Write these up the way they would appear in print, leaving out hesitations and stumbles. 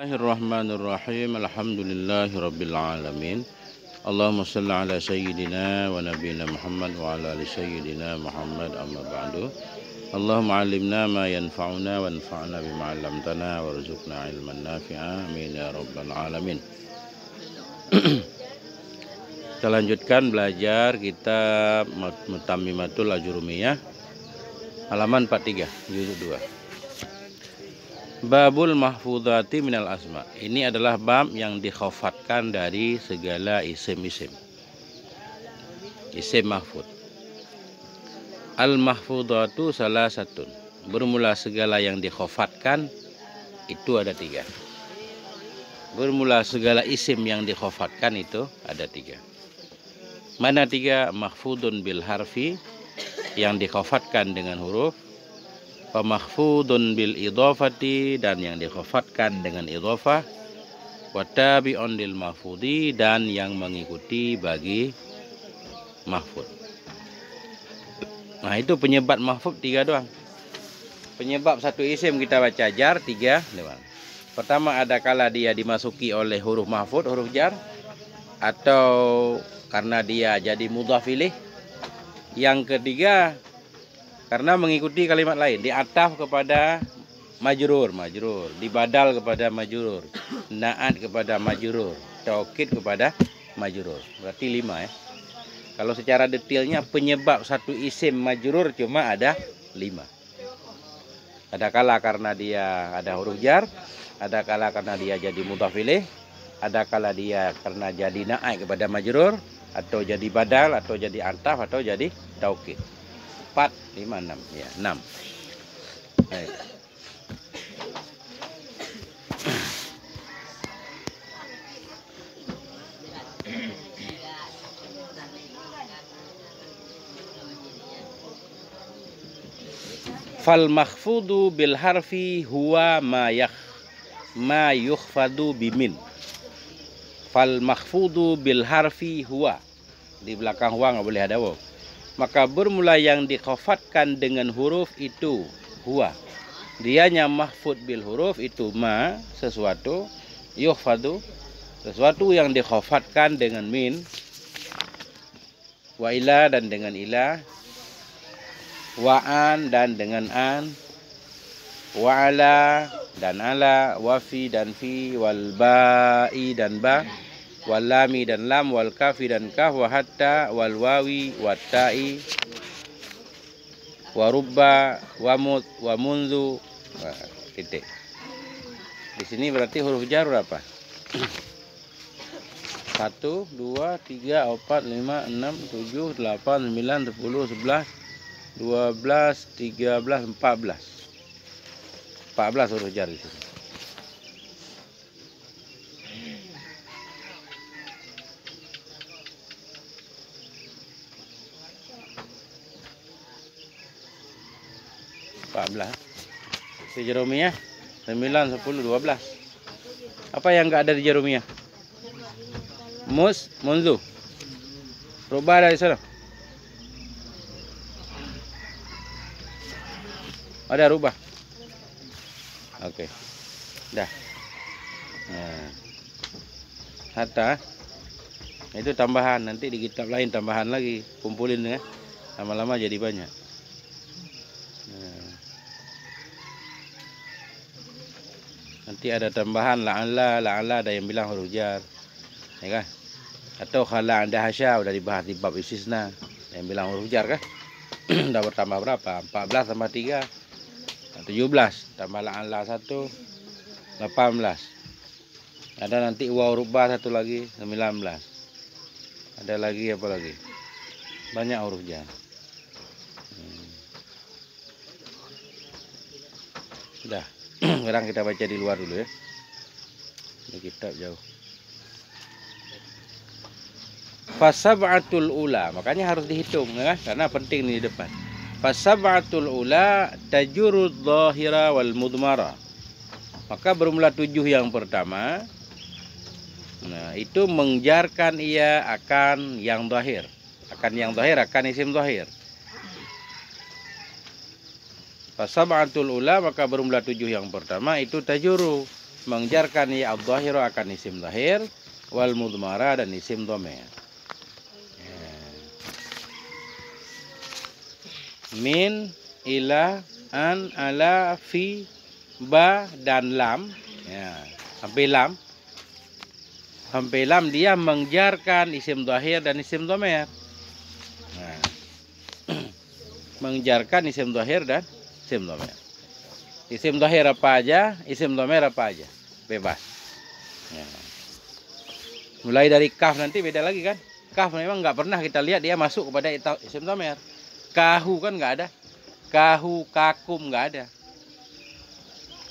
Bismillahirrahmanirrahim. Alhamdulillahirabbil alamin. Allahumma shalli ala sayyidina wa nabiyina Muhammad wa ala ali sayyidina Muhammad, amma ba'du. Allahumma 'allimna ma yanfa'una wanfa'na bima 'allamtana warzuqna ilman nafi'a. Amin ya rabbal alamin. Kita lanjutkan belajar kitab Mutammimatul Ajurumiyah halaman 43 juzuk 2. Babul mahfudhati minal asma. Ini adalah bab yang dikhafatkan dari segala isim-isim. Isim mahfud. Al mahfudhatu salah satu. Bermula segala yang dikhafatkan itu ada 3. Bermula segala isim yang dikhafatkan itu ada 3. Mana 3? Mahfudun bil harfi, yang dikhafatkan dengan huruf. Mahfudun bil idhafati, dan yang dikhafatkan dengan idhafah. Wa tabi'un lil mahfudi, dan yang mengikuti bagi mahfud. Nah, itu penyebab mahfud 3 doang. Penyebab satu isim kita baca jar 3 doang. Pertama, ada kala dia dimasuki oleh huruf mahfud, huruf jar, atau karena dia jadi mudhaf ilaih. Yang ketiga, karena mengikuti kalimat lain, diataf kepada majrur, dibadal kepada majrur, naat kepada majrur, taukid kepada majrur. Berarti 5 ya. Kalau secara detailnya penyebab satu isim majrur cuma ada 5. Ada kala karena dia ada huruf jar, ada kala karena dia jadi mudhaf ilaih, ada kala dia karena jadi naat kepada majrur, atau jadi badal, atau jadi ataf, atau jadi taukid. 4, 5, 6. Ya, 6. Baik. Fal makhfudu bil harfi huwa ma yukhfadu bimin. Fal makhfudu bil harfi huwa. Di belakang huwa nggak boleh ada waw. Maka bermula yang dikhafatkan dengan huruf itu huwa. Dianya mahfud bil huruf itu ma, sesuatu, yukhfadu, sesuatu yang dikhafatkan dengan min, wa ila, dan dengan ila, wa an, dan dengan an, wa ala, dan ala, wa fi, dan fi, wal ba'i, dan ba, wal lami, dan lam, wal kafi, dan kaf, wa hatta, wal wawi, wa ta'i, wa rubba, wa mut, wa munzu. Titik. Di sini berarti huruf jar berapa? 1, 2, 3, 4, 5, 6, 7, 8, 9, 10, 11, 12, 13, 14. 14 huruf jar di sini. Si Jeromiyah 9, 10, 12. Apa yang enggak ada di Jeromiyah? Munzu. Rubah dari sana. Ada rubah. Oke. Dah. Nah. Hatta. Itu tambahan, nanti di kitab lain tambahan lagi, kumpulin ya. Lama-lama jadi banyak. Nanti ada tambahan la'alla ada yang bilang huruf jar, ya kan? Atau khala anda hasya udah dibahas di bab istisna, yang bilang huruf jar kan? Udah bertambah berapa? 14 tambah 3, 17, tambah la'alla 1, 18. Ada nanti waw rubah satu lagi, 19. Ada lagi apa lagi? Banyak huruf jar. Sudah. Sekarang kita baca di luar dulu ya. Ini kitab jauh. Fasab'atul ula, makanya harus dihitung ya, karena penting nih di depan. Fasab'atul ula tajurud dhahira wal mudmara. Maka bermula 7 yang pertama. Nah, itu menjarkan ia akan yang zahir. Akan yang zahir, akan isim zahir. Fasab'atul ula, maka bermula 7 yang pertama itu tajuru, menjarkan ya adh-dhahiru akan isim dhahir, wal mudmara dan isim dhamir. Min, ila, an, ala, fi, ba dan lam. Ya, sampai lam. Sampai lam dia menjarkan isim dhahir dan isim dhamir. Nah, menjarkan isim dhahir dan isim dhamir. Isim dhahir apa aja, isim dhamir apa aja, bebas. Ya. Mulai dari kaf nanti beda lagi kan. Kaf memang nggak pernah kita lihat dia masuk kepada isim dhamir. Kahu kan nggak ada. Kahu, kakum nggak ada.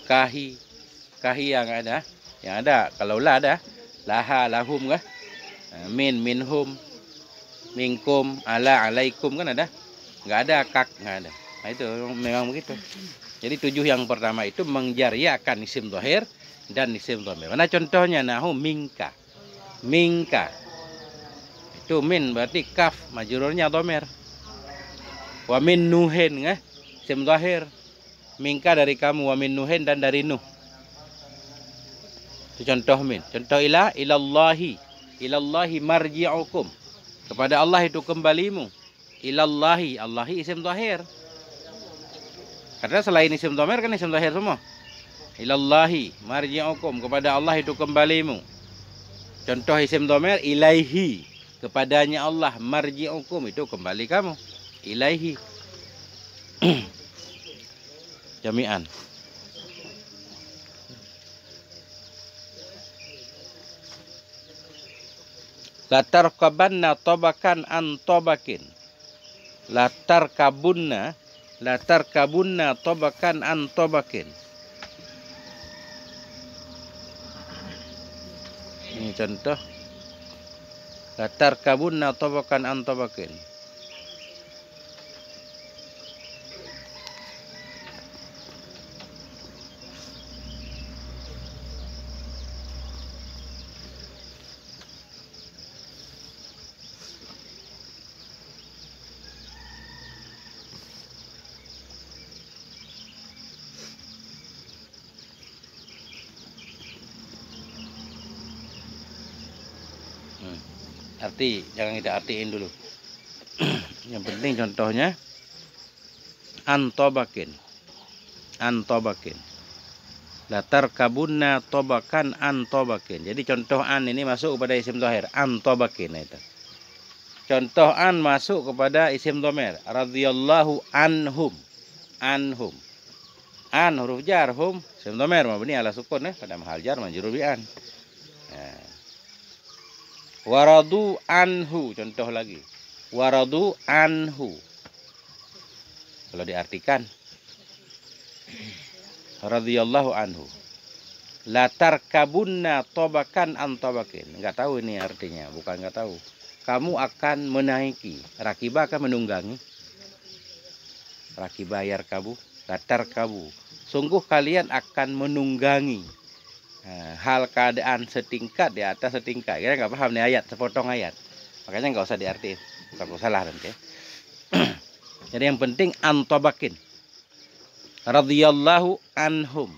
Kahi, kahi yang ada. Yang ada, kalau lah ada. Laha, lahum kan. Min, minhum. Minkum, ala, alaikum kan ada. Nggak ada, kak nggak ada. Nah itu memang begitu. Jadi 7 yang pertama itu menjariakan isim dhahir dan isim dhamir. Mana contohnya? Nahu minka. Minka. Itu min berarti kaf, majrurnya dhamir. Wa min nuhin kan? Isim dhahir. Minka dari kamu, wa min nuhin dan dari Nuh. Itu contoh min. Contoh ila, ilallahi. Ilallahi marji'ukum. Kepada Allah itu kembalimu. Ilallahi, Allahi isim dhahir. Karena selain isim dhamir kan isim dhahir semua. Ilallahi marji'ukum, kepada Allah itu kembalimu. Contoh isim dhamir ilaihi, kepadanya Allah, marji'ukum itu kembali kamu. Ilaihi. Jami'an. Latar kabanna tobakan an tobakin. Latar kabunna tobakan an tobakin. Ini contoh. Latar kabunna tobakan an tobakin. Arti, jangan kita artiin dulu. Yang penting contohnya antobakin. Antobakin. Latar kabunna tobakan antobakin. Jadi contoh an ini masuk kepada isim dhahir. Antobakin itu. Contoh an masuk kepada isim dhamir. Radhiyallahu anhum. Anhum. An huruf jar, hum isim dhamir mabni ala sukun pada mahal jar majrur bi an. Waradu anhu, contoh lagi. Waradu anhu. Kalau diartikan radhiyallahu anhu. Latar kabunna tobakan an tobakin. Enggak tahu ini artinya, bukan enggak tahu. Kamu akan menaiki, rakiba akan menunggangi. Rakiba yarkabu, latar kabu. Sungguh kalian akan menunggangi. Hal keadaan setingkat di atas setingkat. Kita nggak paham nih ayat, sepotong ayat. Makanya nggak usah diartiin. Takut salah nanti. Jadi yang penting antobakin. Radhiyallahu anhum.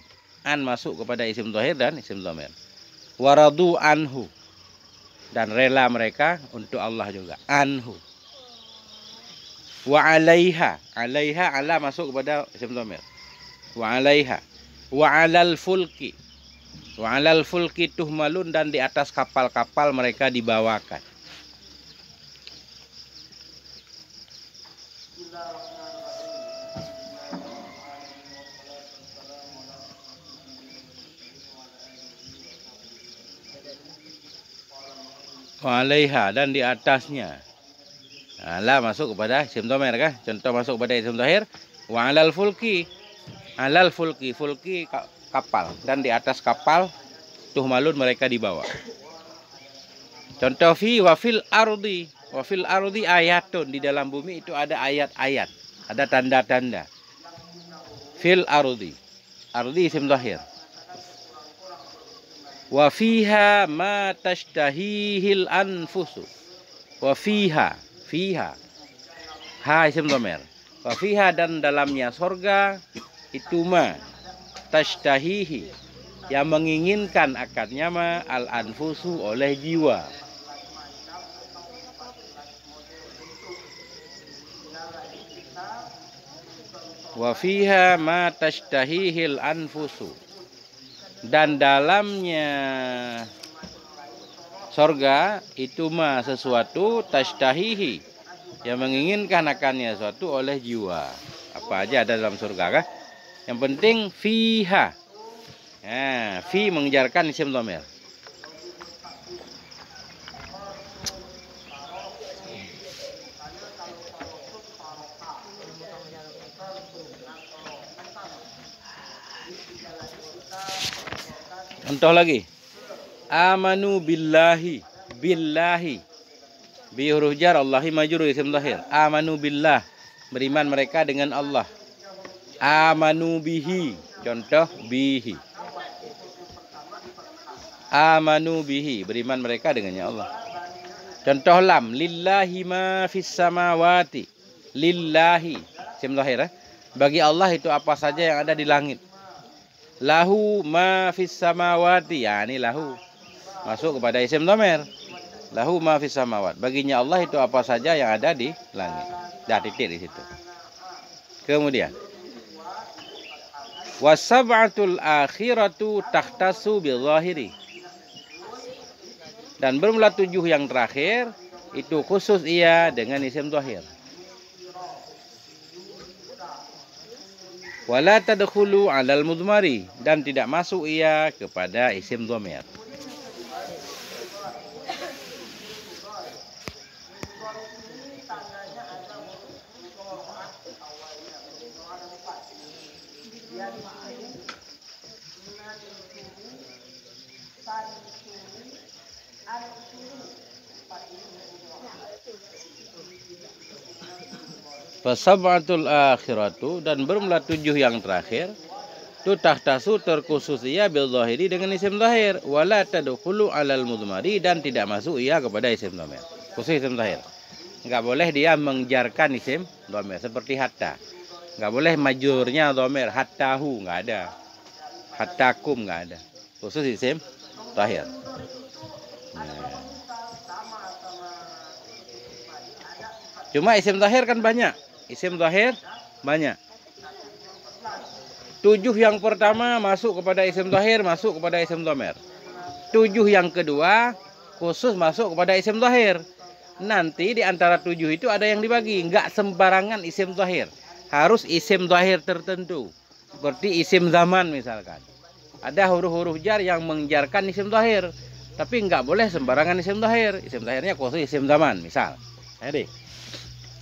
An masuk kepada isim dhahir dan isim dhamir. Waradu anhu. Dan rela mereka untuk Allah juga. Anhu. Wa alaiha. Alaiha ala masuk kepada isim dhamir. Wa alaiha. Wa alal fulki. Wa alal fulki tuhmalun, dan di atas kapal-kapal mereka dibawakan. Wa alaiha, dan di atasnya. Ala masuk kepada isim dhamir kan? Contoh masuk kepada isim dhahir. Wa alal fulki. Alal fulki, fulki kapal, dan di atas kapal tuhmalun mereka dibawa. Contoh fi wa fil ardi. Wa fil ardi ayatun, di dalam bumi itu ada ayat-ayat, ada tanda-tanda. Fil ardi. Ardi isim dhahir. Wa fiha ma tashtahihil anfusu. Wa fiha, fiha. Ha isim dhamir. Wa fiha, dan dalamnya sorga itu ma tashtahihi, yang menginginkan akadnya mah al-anfusu oleh jiwa. Wa fiha ma tashtahihil anfusu, dan dalamnya sorga itu mah sesuatu tashtahihi, yang menginginkan akannya sesuatu oleh jiwa. Apa aja ada dalam surga kah? Yang penting fiha. Nah, fi mengejarkan isim dhamir. Contoh lagi. Amanu billahi. Billahi. Bi huruf jar, Allahi majrur isim dhahir. Amanu billah. Beriman mereka dengan Allah. Amanu bihi. Contoh bihi. Amanu bihi. Beriman mereka dengannya Allah. Contoh lam. Lillahi ma fis samawati. Lillahi. Isim dhahir. Bagi Allah itu apa saja yang ada di langit. Lahu ma fis samawati, ya ini lahu masuk kepada isim dhamir. Lahu ma fis samawat, baginya Allah itu apa saja yang ada di langit. Dah titik di situ. Kemudian wasab'atul akhiratu takhtasu bil zahiri, dan bermula 7 yang terakhir itu khusus ia dengan isim dhahir. Wala tadkhulu 'alal mudmari, dan tidak masuk ia kepada isim dhamir. Fasab'atul akhiratu, dan bermula 7 yang terakhir tu tahtasu terkhusus ia bil zahiri dengan isim zahir. Wala tadkhulu 'alal mudmari, dan tidak masuk ia kepada isim dhamir. Khusus isim zahir. Enggak boleh dia menjarkan isim dhamir seperti hatta. Enggak boleh majurnya dhamir, hattahu enggak ada. Hattakum enggak ada. Khusus isim zahir. Cuma isim zahir kan banyak. Isim zahir banyak. 7 yang pertama masuk kepada isim zahir, masuk kepada isim dhamir. 7 yang kedua khusus masuk kepada isim zahir. Nanti di antara 7 itu ada yang dibagi. Enggak sembarangan isim zahir. Harus isim zahir tertentu. Seperti isim zaman misalkan. Ada huruf-huruf jar yang menjarkan isim zahir. Tapi enggak boleh sembarangan isim zahir. Isim zahirnya khusus isim zaman misal. Jadi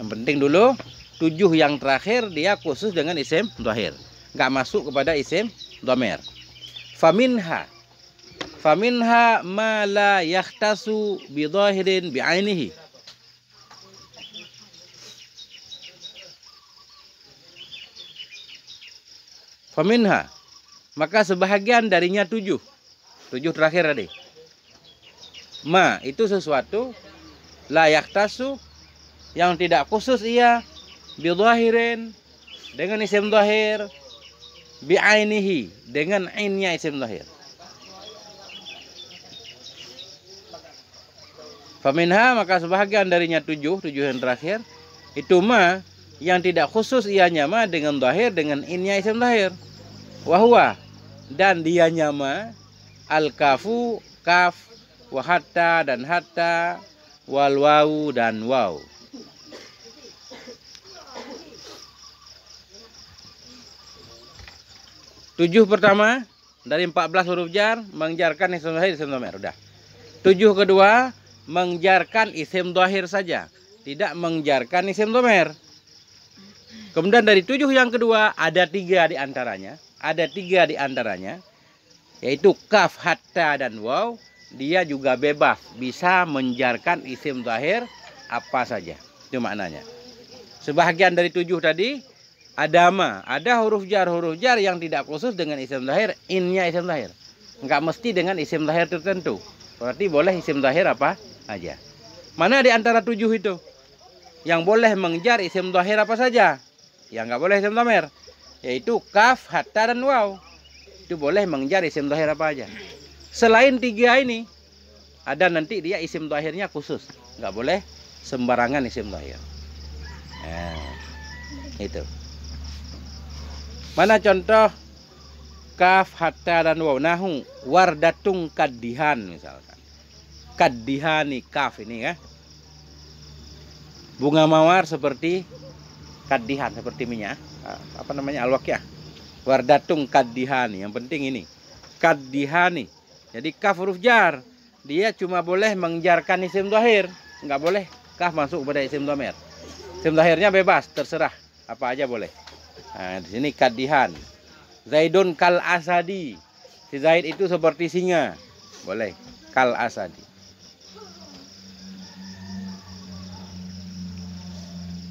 yang penting dulu 7 yang terakhir dia khusus dengan isim dhahir, enggak masuk kepada isim dhamir. Faminha ma la yahtasu bi dhahirin bi ainihi. Faminha, maka sebahagian darinya 7 terakhir tadi. Ma itu sesuatu, la yahtasu yang tidak khusus ia, bidhahirin dengan isim dhahir, bi'ainihi dengan ainnya isim dhahir. Faminha, maka sebahagian darinya 7 yang terakhir itu ma yang tidak khusus ianya ma dengan dhahir dengan ainnya isim dhahir. Wahwa, dan dianya ma al-kafu kaf, wa hatta dan hatta, wal wawu dan waw. 7 pertama dari 14 huruf jar menjarkan isim dhahir, isim dhamir. Udah. 7 kedua menjarkan isim dhahir saja, tidak menjarkan isim dhamir. Kemudian dari 7 yang kedua ada 3 di antaranya, yaitu kaf, hatta dan waw. Dia juga bebas, bisa menjarkan isim dhahir apa saja. Itu maknanya. Sebahagian dari 7 tadi ada ma, ada huruf jar yang tidak khusus dengan isim dhahir, innya isim dhahir. Enggak mesti dengan isim dhahir tertentu. Berarti boleh isim dhahir apa aja. Mana di antara 7 itu yang boleh mengejar isim dhahir apa saja? Yang enggak boleh isim dhamir, yaitu kaf, hatta dan waw. itu boleh mengejar isim dhahir apa aja. Selain 3 ini, ada nanti dia isim dhahirnya khusus. Nggak boleh sembarangan isim dhahir. Nah, itu. Mana contoh kaf, hatta, dan waw. Nahu wardatung kaddihan misalkan. Kaddihani kaf ini ya. Bunga mawar seperti kaddihan, seperti minyak. Apa namanya? Al-Waqiah. Wardatung kaddihani. Yang penting ini. Kaddihani. Jadi kaf huruf jar. Dia cuma boleh menjarkan isim dhahir. Nggak boleh kaf masuk pada isim dhamir. Isim dhahirnya bebas, terserah. Apa aja boleh. Nah, di sini kaddihan. Zaidun kal asadi. Si Zaid itu seperti singa. Boleh. Kal asadi.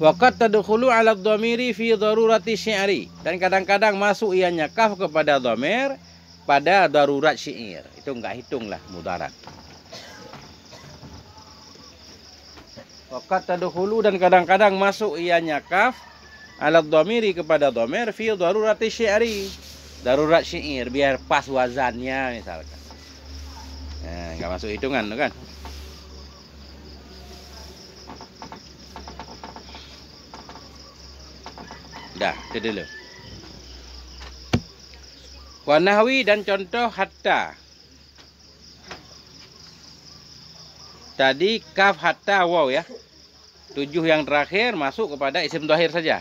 Waqad tadkhulu 'ala dhamiri fi darurati syi'ri. Dan kadang-kadang masuk ianya kaf kepada dhamir pada darurat syair. Itu enggak hitunglah mudarat. Waqad tadkhulu dan kadang-kadang masuk ianya kaf 'ala dhamiri kepada dhamir fi darurati syi'ri. Darurat syair biar pas wazannya misalkan. Nah, enggak masuk hitungan tuh kan? Dah, itu dulu. Wa nahwi dan contoh hatta. Tadi kaf, hatta, waw ya. 7 yang terakhir masuk kepada isim dhahir saja.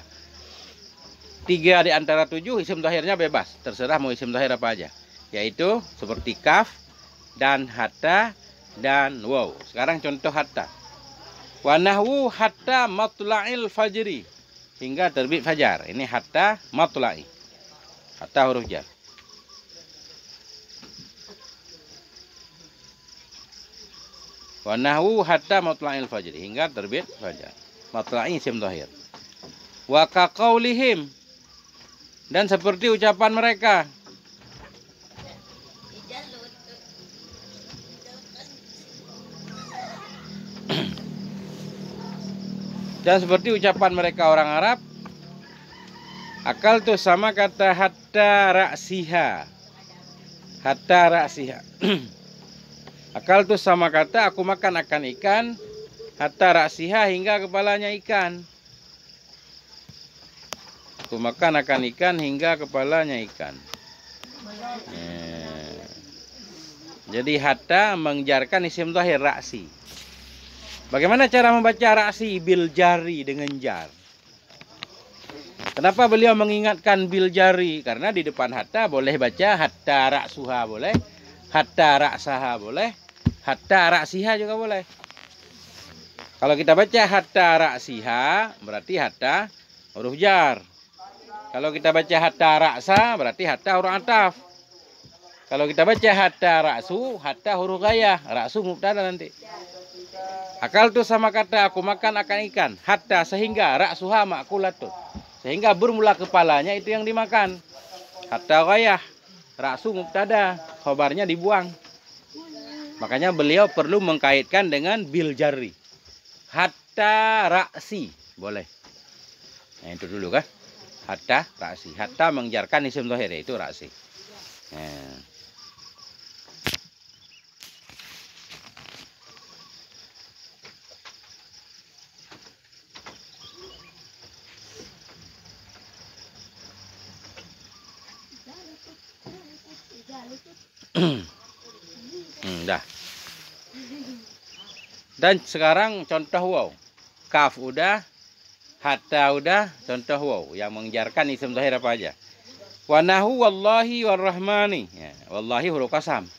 3 di antara 7 isim dhahirnya bebas. Terserah mau isim dhahir apa aja. Yaitu seperti kaf dan hatta dan waw. Sekarang contoh hatta. Wa nahwu hatta matla'il fajri. Hingga terbit fajar. Ini hatta matla'i. Hatta huruf jar. Wa nahwu hatta matla'il fajri. Hingga terbit fajar. Matla'i isim dhahir. Wa kaqaulihim. Dan seperti ucapan mereka. Dan seperti ucapan mereka orang Arab. Akal tuh sama kata hatta ra'siha. Hatta ra'siha. Akal tuh sama kata aku makan akan ikan. Hatta ra'siha hingga kepalanya ikan. Aku makan akan ikan hingga kepalanya ikan. Jadi hatta menjarkan isim dhahir ra'si. Bagaimana cara membaca ra'si? Bil jari, dengan jar. Kenapa beliau mengingatkan bil jari? Karena di depan hatta boleh baca hatta ra'suha boleh, hatta ra'saha boleh, hatta ra'siha juga boleh. Kalau kita baca hatta ra'siha berarti hatta huruf jar. Kalau kita baca hatta ra'sa berarti hatta huruf ataf. Kalau kita baca hatta ra'su, hatta huruf ghayah. Ra'su mubtada nanti. Akal tuh sama kata aku makan akan ikan. Hatta sehingga ra'suha ma'kulatun. Sehingga bermula kepalanya itu yang dimakan. Hatta ghayah. Ra'su mubtada. Khobarnya dibuang. Makanya beliau perlu mengkaitkan dengan bil jarri. Hatta ra'si. Boleh. Nah itu dulu kan. Hatta ra'si. Hatta menjarkan isim dhahir itu ra'si. Nah. Dah. Dan sekarang contoh waw. Kaf udah, hatta udah, contoh waw yang mengejarkan isim dhahir apa aja. Wa nahu wallahi warrahmani. Ya, wallahi huruf qasam.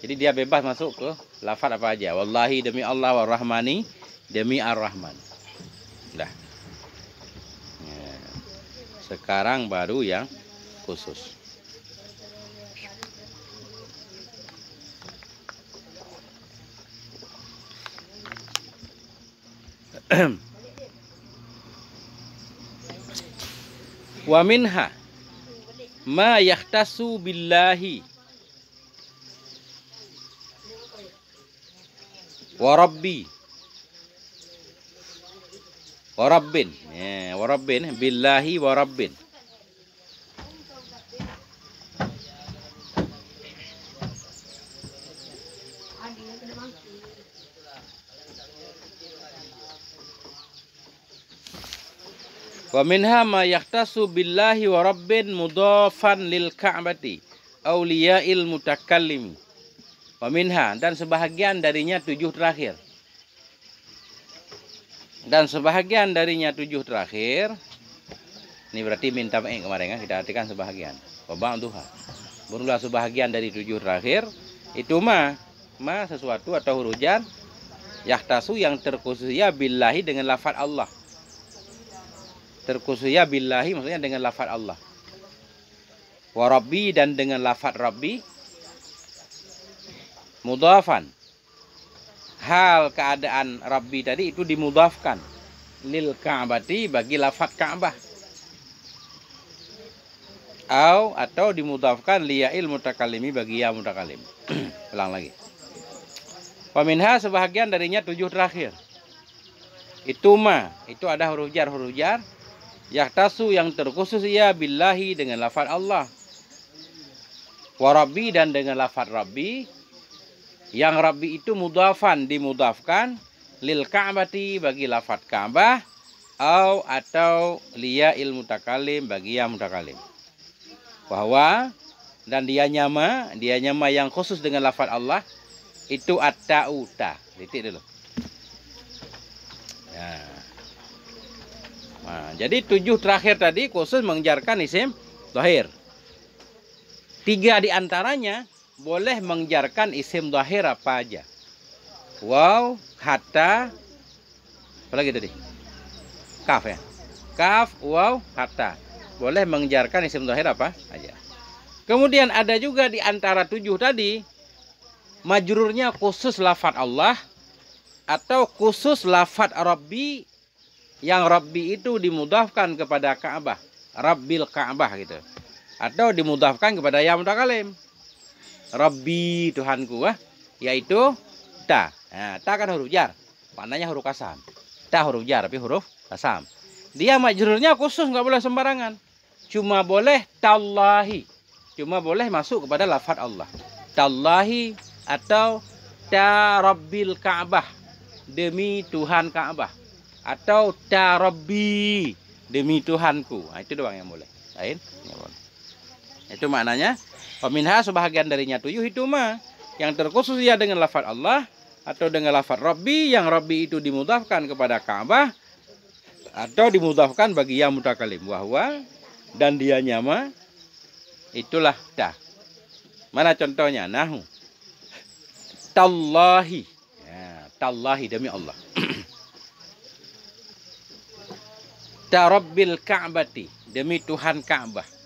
Jadi dia bebas masuk ke lafaz apa aja. Wallahi demi Allah, warrahmani demi ar-Rahman. Dah. Ya. Sekarang baru yang khusus. Wa minha ma yahtasu billahi wa rabbi wa rabbin. Ya, wa rabbin billahi wa rabbin. Wa minha ma yahtasu billahi wa rabbin mudhafan lil ka'bati auliya'il mutakallimi. Wa minha, dan sebahagian darinya 7 terakhir. Dan sebahagian darinya 7 terakhir. Ini berarti minta main kemarin kan, kita artikan sebahagian. Wa ba'duha. Berulah sebahagian dari 7 terakhir itu ma sesuatu atau huruf jar yahtasu yang terkhusus ya billahi dengan lafaz Allah. Terkhusus ya billahi maksudnya dengan lafaz Allah. Wa rabbi, dan dengan lafaz rabbi. Mudhafan, hal keadaan rabbi tadi itu dimudhafkan lil ka'bati, bagi lafaz Ka'bah. Atau dimudhafkan liya'il mutakallimi, bagi ya mutakallim. Ulang lagi. Wa minha, sebahagian darinya 7 terakhir. Itu ma, itu ada huruf jar yahtasu yang terkhusus ya billahi dengan lafaz Allah. Wa rabbi, dan dengan lafaz rabbi. Yang rabbi itu mudhafan, dimudhafkan lil ka'bati, bagi lafaz Ka'bah. Atau liya il mutakallim, bagi ya mutakallim. Bahwa dan dia nyama yang khusus dengan lafaz Allah itu at-ta'uta. Titik dulu. Nah, jadi 7 terakhir tadi khusus mengejarkan isim dhahir. 3 di antaranya boleh mengejarkan isim dhahir apa aja. Waw, hatta, apa lagi tadi? Kaf ya. Kaf, waw, hatta. Boleh mengejarkan isim dhahir apa aja. Kemudian ada juga di antara 7 tadi majrurnya khusus lafaz Allah atau khusus lafaz Rabbi, yang Rabbi itu dimudhafkan kepada Ka'bah, Rabbil Ka'bah gitu. Atau dimudhafkan kepada ya mutakallim, Rabbi, Tuhanku, yaitu ta. Nah, ta kan huruf jar, maknanya huruf kasam. Ta huruf jar tapi huruf kasam. Dia majrurnya khusus, nggak boleh sembarangan. Cuma boleh tallahi. Cuma boleh masuk kepada lafaz Allah. Tallahi atau ta Rabbil Ka'bah, demi Tuhan Ka'bah. Atau ta Rabbi, demi Tuhanku. Nah, itu doang yang boleh. Lain ya boleh. Itu maknanya. Peminha, sebahagian darinya 7 itu mah yang terkhusus ya dengan lafaz Allah atau dengan lafaz Rabbi, yang Rabbi itu dimudhafkan kepada Ka'bah atau dimudhafkan bagi ya mutakallim. Wahwa, dan dia nyama itulah ta. Mana contohnya? Nahu tallahi, ya, tallahi, demi Allah. Ta Rabbil Ka'bati, demi Tuhan Ka'bah.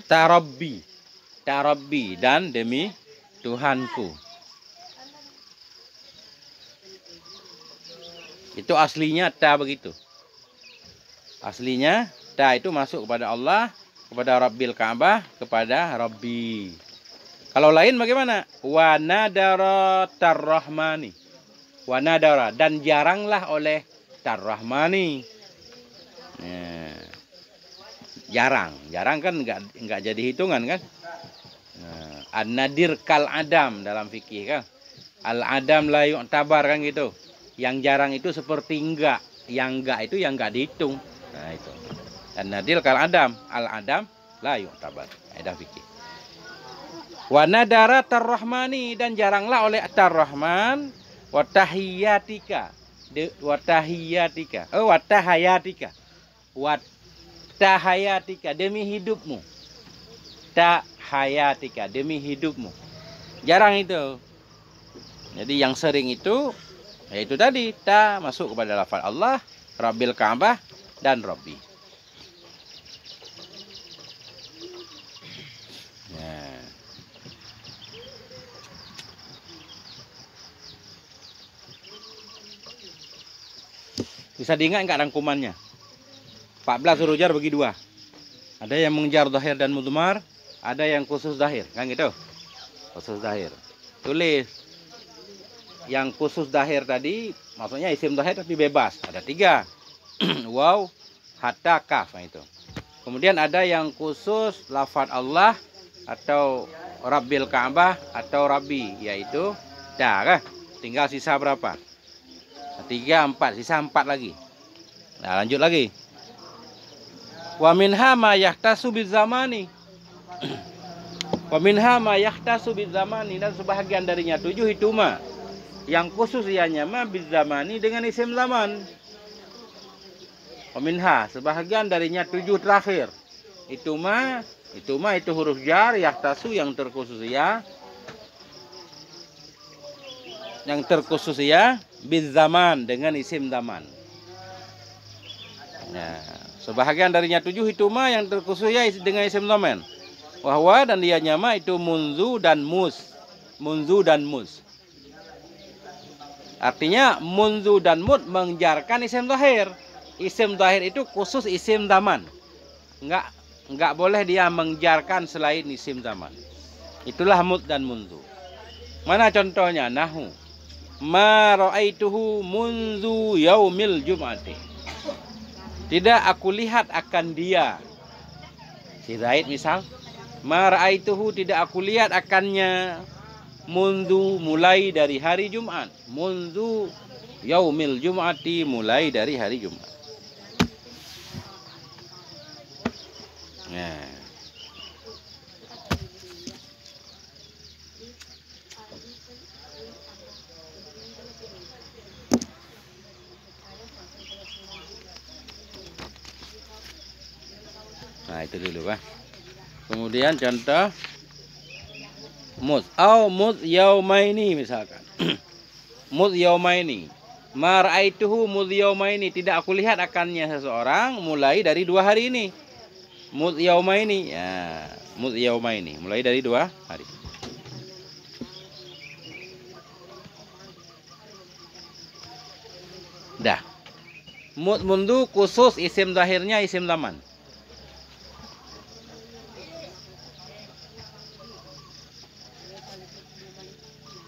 Ta Rabbi, dan demi Tuhanku. Itu aslinya ta begitu. Aslinya ta itu masuk kepada Allah, kepada Rabbil Ka'bah, kepada Rabbi. Kalau lain bagaimana? Wa nadara tarrahmani. Wa nadara, dan jaranglah oleh tarrahmani. Nah, jarang kan enggak jadi hitungan kan? Nah, an-nadir kal adam dalam fikih kan. Al-adam la yu'tabar kan gitu. Yang jarang itu seperti enggak, yang enggak itu yang enggak dihitung. Nah, itu. An-nadir kal adam, al-adam la yu'tabar. Kaidah fikih. Wa nadara tarrahmani, dan jaranglah oleh tarrahman wa tahiyatika. Wa tahiyatika. Wa tahayatika. Wa tahayatika, demi hidupmu. Tahayatika, demi hidupmu. Jarang itu. Jadi yang sering itu yaitu tadi ta masuk kepada lafaz Allah, Rabbil Ka'bah, dan Rabbi. Nah. Bisa diingat enggak rangkumannya? 14 huruf jar bagi 2. Ada yang mengejar dhahir dan mudmar, ada yang khusus dhahir, kan gitu? Khusus dhahir. Tulis. yang khusus dahir tadi, maksudnya isim dahir tapi bebas. Ada 3. Waw, hatta, kaf. Nah, itu. Kemudian ada yang khusus lafaz Allah atau Rabbil Ka'bah atau Rabbi, yaitu dah. Tinggal sisa berapa? 3, 4, sisa 4 lagi. Nah, lanjut lagi. Wa minha ma yahtasu bizamani. Wa minha ma yahtasu bizamani, dan sebahagian darinya 7 itu mah yang khusus ianya mah bizamani dengan isim zaman. Wa minha, sebahagian darinya 7 terakhir. Itu mah itu huruf jar yahtasu yang terkhusus ya. Yang terkhusus ya bizaman dengan isim zaman. Nah, sebahagian darinya 7 itu mah yang terkhusus ya dengan isim zaman. Wahwa, dan dia nyama itu munzu dan mus. Munzu dan mus. Artinya munzu dan mud menjarkan isim zahir. Isim zahir itu khusus isim zaman. Enggak boleh dia menjarkan selain isim zaman. Itulah mud dan munzu. Mana contohnya? Nahu. Ma ra'aituhu munzu yaumil jum'ati. Tidak aku lihat akan dia. Si Zaid misal. Ma ra'aituhu, tidak aku lihat akannya. Mundu, mulai dari hari Jumat. Mundu yaumil jum'ati, mulai dari hari Jumat. Nah. Nah, itu dulu, Pak. Kemudian contoh mud au mud yaumaini misalkan. Mud yaumaini. Ma ra'aituhu mud yaumaini, tidak aku lihat akannya seseorang mulai dari 2 hari ini. Mud yaumaini. Ya, mud yaumaini, mulai dari 2 hari. Dah. Mud mundu khusus isim zahirnya isim zaman.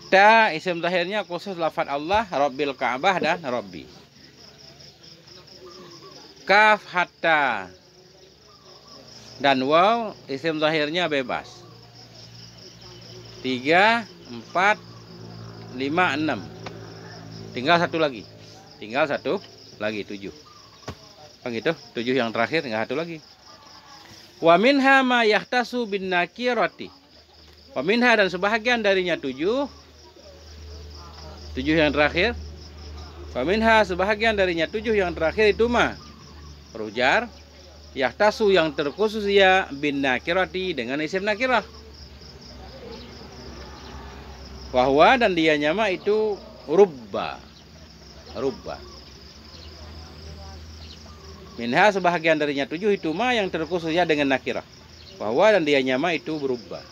Ta, isim zahirnya khusus lafaz Allah, Rabbil Ka'bah dan Rabbi. Kaf, hatta, dan waw, isim zahirnya bebas. 3, 4, 5, 6. Tinggal 1 lagi. Tinggal 1 lagi, 7. Kan gitu, 7 yang terakhir, tinggal 1 lagi. Wa minha ma yahtasu bin nakirati. Wa minha, dan sebahagian darinya 7 yang terakhir. Faminha, sebahagian darinya 7 yang terakhir itu mah rujar yahtasu yang terkhusus ya bin nakirati dengan isim nakirah. Wahwa, dan dia nyama itu rubba. Rubba. Minha, sebahagian darinya 7 itu mah yang terkhusus ya dengan nakirah. Wahwa, dan dia nyama itu berubah.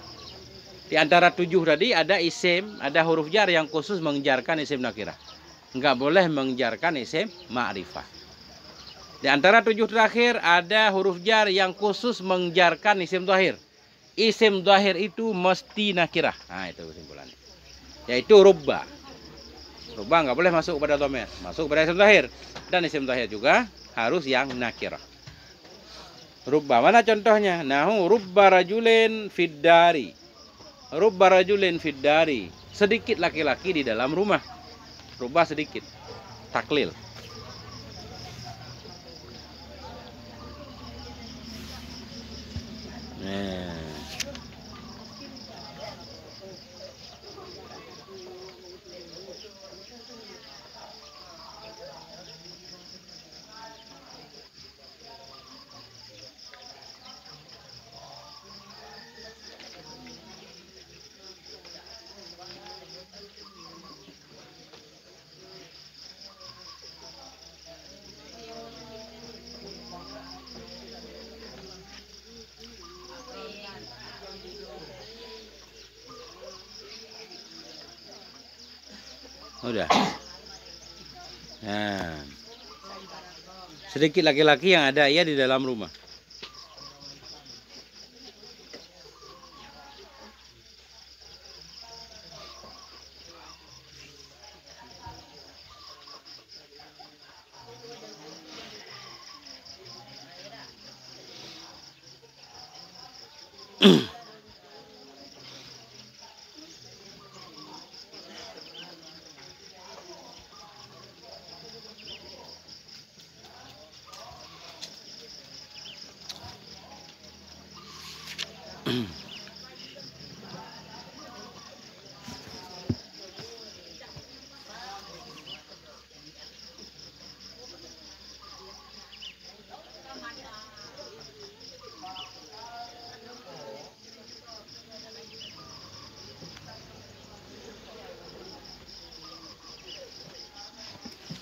Di antara 7 tadi ada isim, ada huruf jar yang khusus menjarkan isim nakirah. Enggak boleh menjarkan isim ma'rifah. Di antara 7 terakhir ada huruf jar yang khusus menjarkan isim zahir. Isim zahir itu mesti nakirah. Nah, itu kesimpulannya. Yaitu rubba. Rubba enggak boleh masuk pada dhamir, masuk pada isim zahir. Dan isim zahir juga harus yang nakirah. Rubba, mana contohnya? Nahu rubba rajulin fiddari. Rubba rajulin fiddari, sedikit laki-laki di dalam rumah. Rubba sedikit, taklil. Nah. Udah. Nah. Sedikit laki-laki yang ada ia di dalam rumah.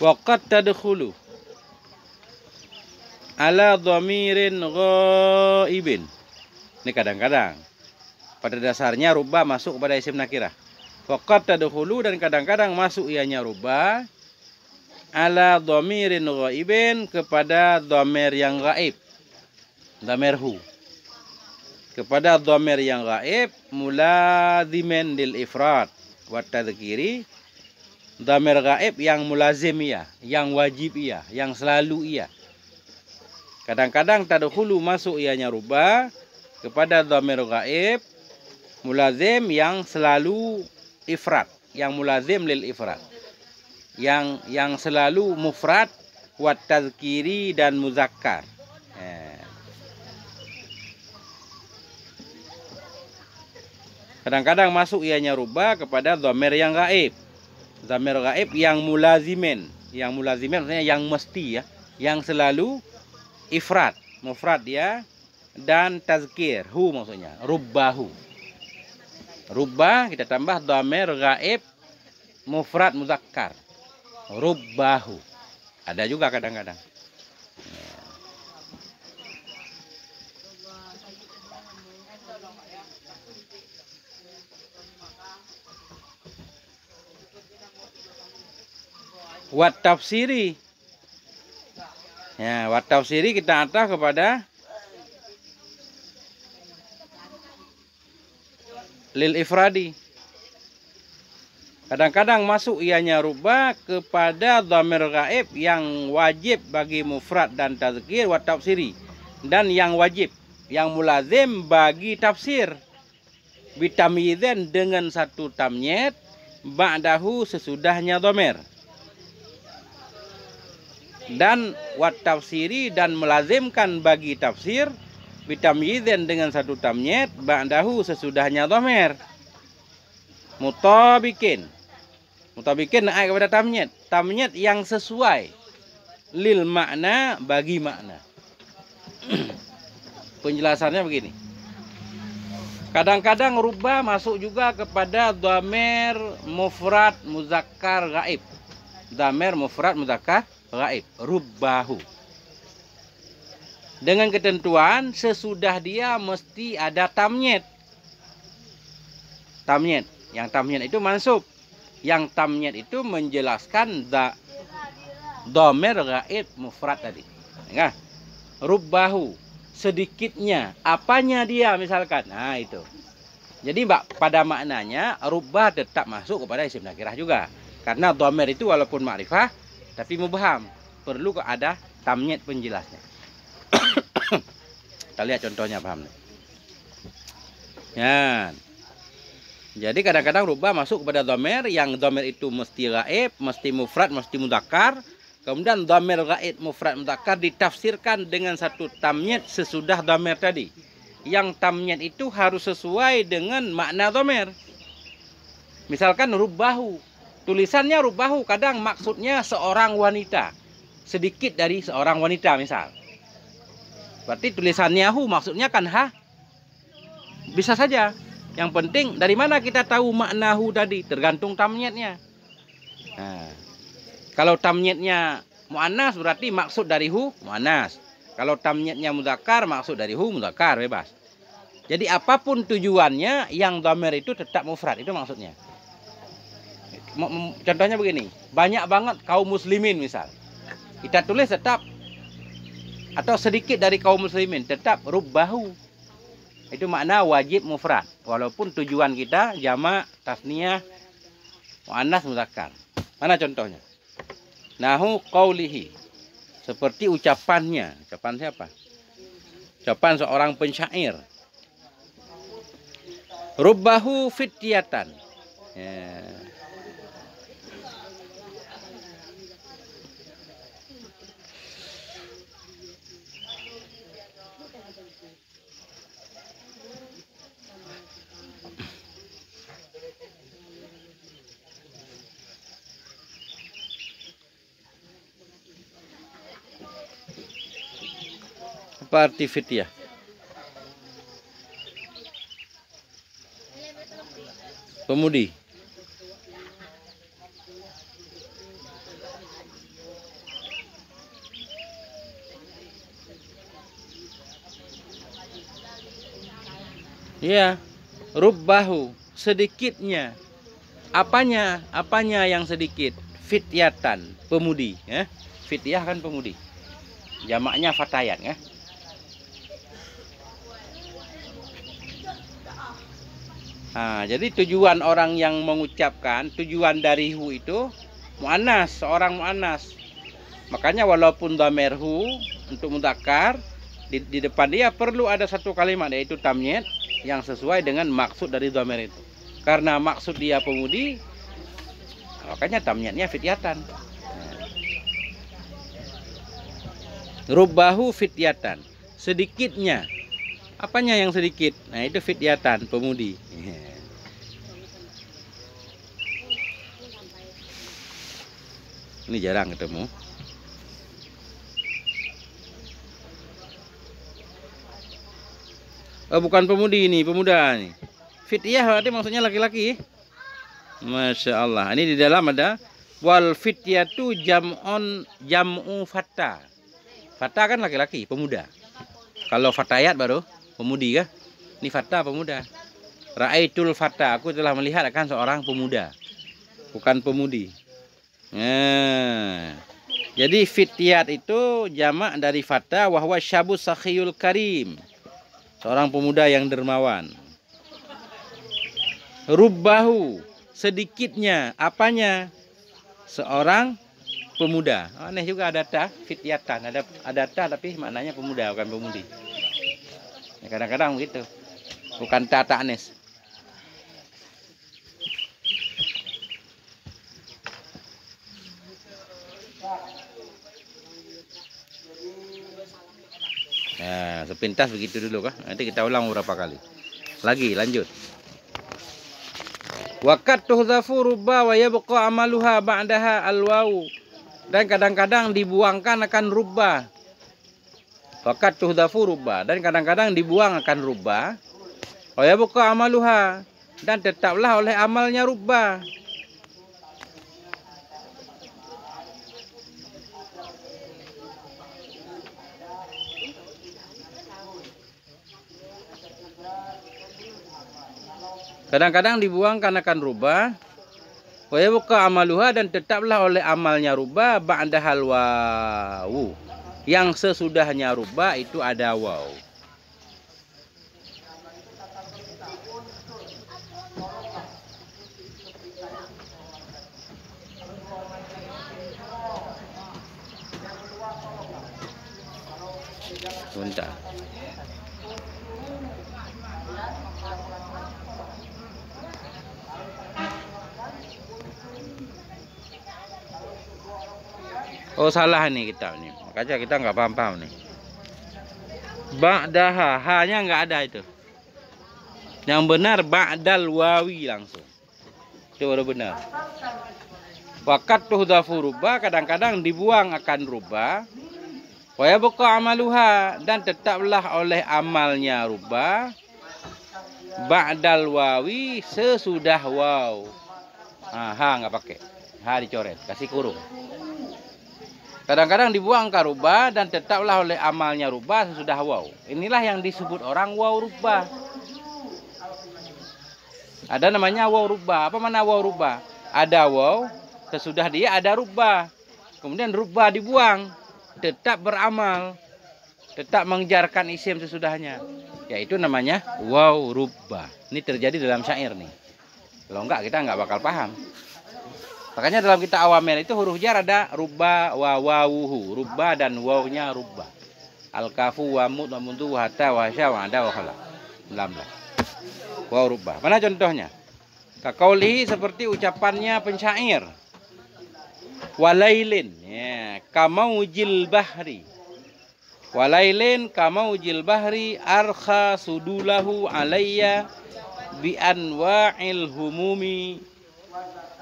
Waqad tadkhulu ala dhamirin ghaibin. Ini kadang-kadang. Pada dasarnya rubba masuk kepada isim nakirah. Waqad tadkhulu, dan kadang-kadang masuk ianya rubba ala dhamirin ghaibin, kepada dhamir yang gaib. Dhamir hu. Kepada dhamir yang gaib, mulazimin lil ifrad wa tadhkiri. Dhamir gaib yang mulazim ia, yang wajib ia, yang selalu ia. Kadang-kadang tadkhulu masuk ianya rubba kepada dhamir gaib mulazim yang selalu ifrad, yang mulazim lil ifrad, yang selalu mufrad wa tadhkiri dan muzakkar. Kadang-kadang masuk ianya rubba kepada dhamir yang gaib. Dhamir gaib yang mulazimin. Yang mulazimin maksudnya yang mesti ya, yang selalu ifrad, mufrad ya, dan tazkir, hu maksudnya, rubbahu. Rubba kita tambah dhamir gaib mufrad muzakkar. Rubbahu. Ada juga kadang-kadang. Wat tafsiri. Ya, wat tafsiri kita atah kepada lil ifradi. Kadang-kadang masuk ianya rubba kepada dhamir gaib yang wajib bagi mufrad dan tazkir wat tafsiri, dan yang wajib, yang mulazim bagi tafsir. Bitamyidzin, dengan satu tamyiz, ba'dahu sesudahnya dhamir. Dan wat tafsiri, dan melazimkan bagi tafsir, bitamyidzin, dengan satu tamyiz, ba'dahu sesudahnya dhamir. Mutabikin. Mutabikin naik kepada tamyiz. Tamyiz yang sesuai lil makna, bagi makna. Penjelasannya begini. Kadang-kadang rubba masuk juga kepada dhamir mufrad muzakkar gaib. Dhamir mufrad muzakkar gaib, rubbahu. Dengan ketentuan sesudah dia mesti ada tamyiz. Tamyiz, yang tamyiz itu mansub. Yang tamyiz itu menjelaskan dhamir gaib mufrad tadi. Ya. Rubbahu, sedikitnya, apanya dia misalkan. Nah, itu. Jadi pada maknanya rubba tetap masuk kepada isim nakirah juga. Karena dhamir itu walaupun ma'rifah tapi mubham, perlu ada tamyiz penjelasnya. Kita lihat contohnya, paham nih. Ya. Jadi kadang-kadang rubba masuk kepada dhamir yang dhamir itu mesti gaib, mesti mufrad, mesti mudzakkar. Kemudian dhamir gaib mufrad mudzakkar ditafsirkan dengan satu tamyiz sesudah dhamir tadi. Yang tamyiz itu harus sesuai dengan makna dhamir. Misalkan rubbahu. Tulisannya rubbahu, kadang maksudnya seorang wanita. Sedikit dari seorang wanita misal. Berarti tulisannya hu maksudnya kan ha. Bisa saja. Yang penting dari mana kita tahu makna hu tadi, tergantung tamyiznya. Nah, kalau tamyiznya muannas berarti maksud dari hu muannas. Kalau tamyiznya mudzakkar maksud dari hu mudzakkar, bebas. Jadi apapun tujuannya, yang dhamir itu tetap mufrad, itu maksudnya. Contohnya begini, banyak banget kaum muslimin misal. Kita tulis tetap, atau sedikit dari kaum muslimin, tetap rubbahu. Itu makna wajib mufrad. Walaupun tujuan kita jamak, tasniyah, muannas, mudzakkar. Mana contohnya? Nahu qaulihi. Seperti ucapannya. Ucapan siapa? Ucapan seorang pensyair. Rubbahu fityatan. Ya. Apa arti fityah? Pemudi. Ya, rubbahu, sedikitnya. Apanya? Apanya yang sedikit? Fityatan, pemudi. Ya. Fityah kan pemudi. Jamaknya fatayat. Ya. Nah, jadi tujuan orang yang mengucapkan, tujuan dari hu itu mu'annas, seorang mu'annas. Makanya walaupun dhamer hu untuk mudzakkar, di depan dia perlu ada satu kalimat, yaitu tamyiz yang sesuai dengan maksud dari dhamer itu. Karena maksud dia pemudi, makanya tamyiznya fityatan. Rubbahu fityatan, sedikitnya. Apanya yang sedikit? Nah, itu fityatan, pemudi. Ini jarang ketemu. Oh, bukan pemudi ini, pemuda nih. Fityah berarti maksudnya laki-laki. Masya Allah. Ini di dalam ada wal fityatu jam'u fata. Fata kan laki-laki, pemuda. Kalau fatayat baru pemudi kah? Ini fata, pemuda. Ra'aitul fata, aku telah melihat akan seorang pemuda, bukan pemudi. Nah, jadi fityat itu jamak dari fata, wahwa syabus sakhiyul karim, seorang pemuda yang dermawan. Rubbahu, sedikitnya. Apanya? Seorang pemuda. Aneh juga ada ta, fityatan. Ada ta tapi maknanya pemuda, bukan pemudi. Kadang-kadang begitu. Bukan ta ta'nis. Nah, sepintas begitu dulu kah? Nanti kita ulang beberapa kali. Lagi, lanjut. Waqad tuhdhafu rubba wa yabqa amaluha ba'daha alwaw. Dan kadang-kadang dibuangkan akan rubba. Waqad tuhdhafu rubba, dan kadang-kadang dibuang akan rubba. Wa yabqa amaluha, dan tetaplah oleh amalnya rubba. Kadang-kadang dibuang karena akan rubah. Wa yabqa amaluha, dan tetaplah oleh amalnya rubah ba'dahal wawu. Yang sesudahnya rubah itu ada waw. Sebentar. Oh, salah nih kita nih. Makanya kita nggak paham-paham nih. Ba'daha, hanya nggak ada itu. Yang benar ba'dal wawi langsung. Itu baru benar. Waqad tuhdhafu rubba, kadang-kadang dibuang akan rubba. Wa yabqa amaluha, dan tetaplah oleh amalnya rubba ba'dal wawi, sesudah waw. Nah, ha nggak pakai. Ha dicoret, kasih kurung. Kadang-kadang dibuang ke rubah, dan tetaplah oleh amalnya rubah sesudah waw. Inilah yang disebut orang waw rubah. Ada namanya waw rubah. Apa mana waw rubah? Ada waw, sesudah dia ada rubah. Kemudian rubah dibuang, tetap beramal, tetap mengejarkan isim sesudahnya. Yaitu namanya waw rubah. Ini terjadi dalam syair nih. Kalau enggak kita enggak bakal paham. Makanya dalam kitab awamir itu huruf jar ada rubba wa wawuhu, rubba dan wawnya rubba. Al kafu wa mud wa mundu wa hatta wa sya wa ada wa khala. 19. waw rubah. Mana contohnya? Kaqaulihi, seperti ucapannya pensyair. Walailin, ya, kamaujil bahri. Walailin kamaujil bahri arkha sudulahu alayya bi anwa'il humumi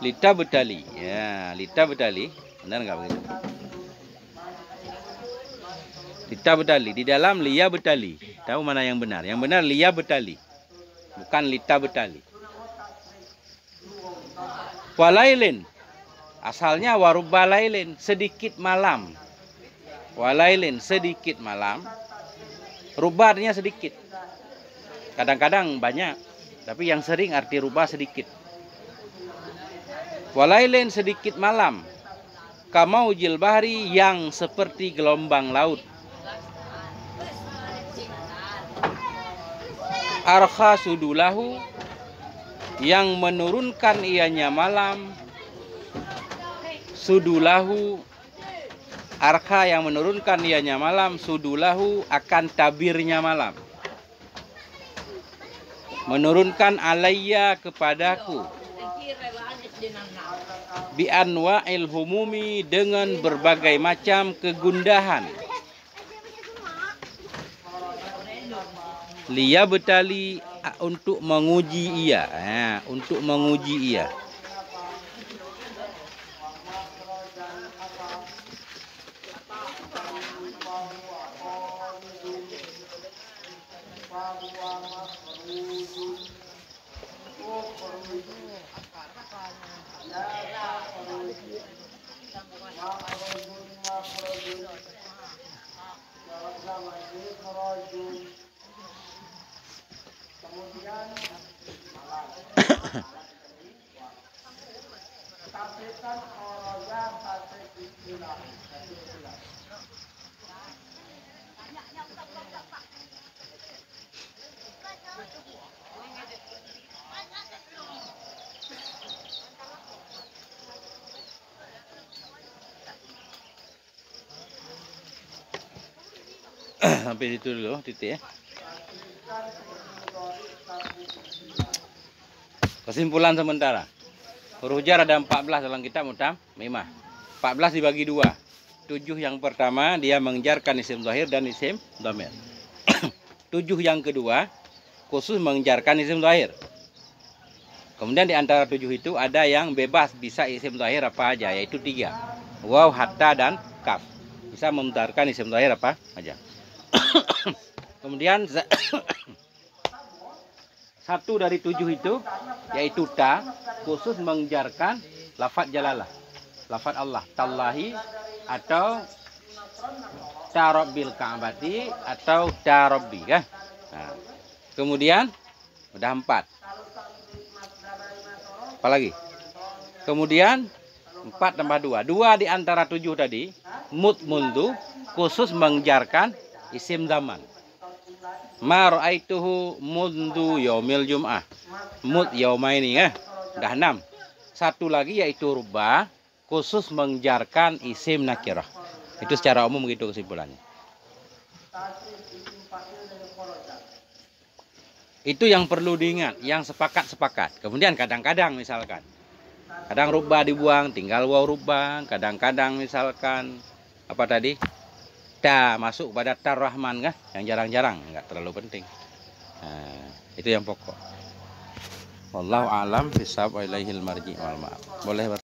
litabtali. Ya, litabtali. Benar enggak begitu? Litabtali, di dalam liyabtali. Tahu mana yang benar? Yang benar liyabtali, bukan litabtali. Walailin, asalnya warubba lailin, sedikit malam. Walailin, sedikit malam. Rubba artinya sedikit. Kadang-kadang banyak, tapi yang sering arti rubba sedikit. Walailin, sedikit malam. Kamaujil bahri, yang seperti gelombang laut. Arkha sudulahu, yang menurunkan ianya malam. Sudulahu, arkha, yang menurunkan ianya malam. Sudulahu, akan tabirnya malam. Menurunkan alayya, kepadaku. Bi anwa'il humumi, dengan berbagai macam kegundahan. Liyabtali, untuk menguji ia, untuk menguji ia. Sampai situ dulu titik ya. Kesimpulan sementara. Huruf jar ada 14 dalam kitab Mutamimah. 14 dibagi 2. 7 yang pertama dia menjarkan isim zahir dan isim dhamir. 7 yang kedua khusus menjarkan isim zahir. Kemudian di antara 7 itu ada yang bebas, bisa isim zahir apa aja, yaitu 3. Waw, hatta, dan kaf. Bisa menjarkan isim zahir apa aja. Kemudian 1 dari 7 itu yaitu ta, khusus menjarkan lafaz jalalah, lafaz Allah, tallahi, atau ta rabbil ka'bati, atau ta rabbi kan. Nah, kemudian udah 4. Apalagi? Kemudian 4 tambah 2. 2 di antara 7 tadi mundu, khusus menjarkan isim zaman. Ma ra'aituhu mundu yaumil jum'ah. Mud yaumaini ya. Dah 6. 1 lagi yaitu rubba, khusus menjarkan isim nakirah. Itu secara umum begitu kesimpulannya. Itu yang perlu diingat, yang sepakat-sepakat. Kemudian kadang-kadang misalkan, kadang rubba dibuang, tinggal waw rubba. Kadang-kadang misalkan apa tadi? Ta masuk pada tar rahman kan, yang jarang-jarang, nggak terlalu penting. Nah, itu yang pokok. Wallahu a'lam bishawab, ilaihil marji wal ma'ab. Boleh